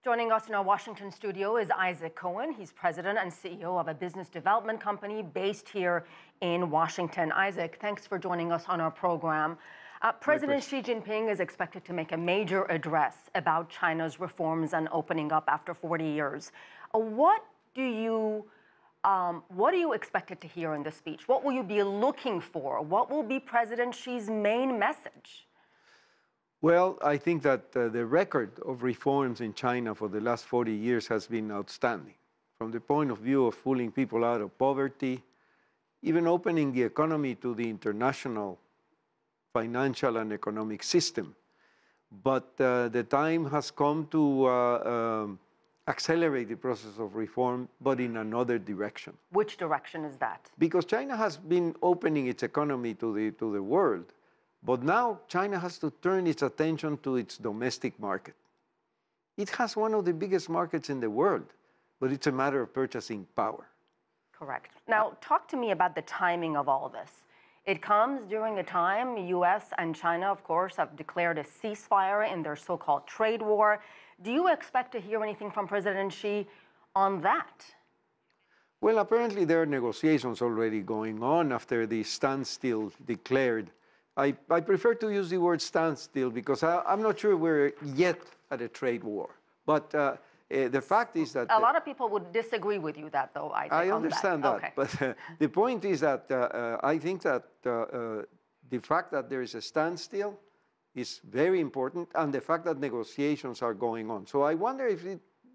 Joining us in our Washington studio is Isaac Cohen. He's president and CEO of a business development company based here in Washington. Isaac, thanks for joining us on our program. President Xi Jinping is expected to make a major address about China's reforms and opening up after 40 years. What do you expect to hear in the speech? What will you be looking for? What will be President Xi's main message? Well, I think that the record of reforms in China for the last 40 years has been outstanding. From the point of view of pulling people out of poverty, even opening the economy to the international financial and economic system. But the time has come to accelerate the process of reform, but in another direction. Which direction is that? Because China has been opening its economy to the world. But now China has to turn its attention to its domestic market. It has one of the biggest markets in the world, but it's a matter of purchasing power. Correct. Now, talk to me about the timing of all this. It comes during a time U.S. and China, of course, have declared a ceasefire in their so-called trade war. Do you expect to hear anything from President Xi on that? Well, apparently there are negotiations already going on after the standstill declared. I prefer to use the word standstill because I'm not sure we're yet at a trade war. But the fact is that... A lot of people would disagree with you that, though, Isaac. I understand that. Okay. But the point is that I think that the fact that there is a standstill is very important, and the fact that negotiations are going on. So I wonder if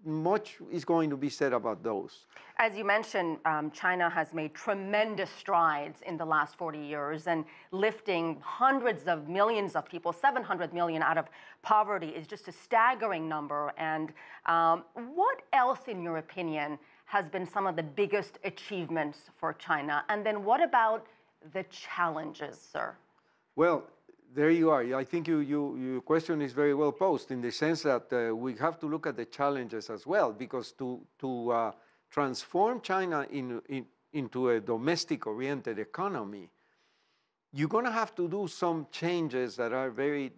much is going to be said about those. As you mentioned, China has made tremendous strides in the last 40 years, and lifting hundreds of millions of people, 700 million out of poverty is just a staggering number. And what else, in your opinion, has been some of the biggest achievements for China? And then what about the challenges, sir? Well, there you are. I think your question is very well posed in the sense that we have to look at the challenges as well, because to transform China into a domestic-oriented economy, you're going to have to do some changes that are very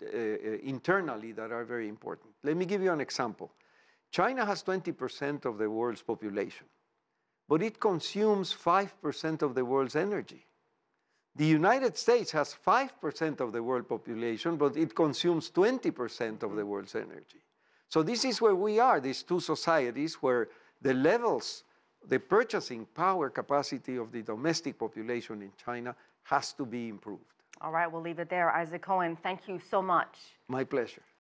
internally that are very important. Let me give you an example. China has 20% of the world's population, but it consumes 5% of the world's energy. The United States has 5% of the world population, but it consumes 20% of the world's energy. So this is where we are, these two societies where the levels, the purchasing power capacity of the domestic population in China has to be improved. All right, we'll leave it there. Isaac Cohen, thank you so much. My pleasure.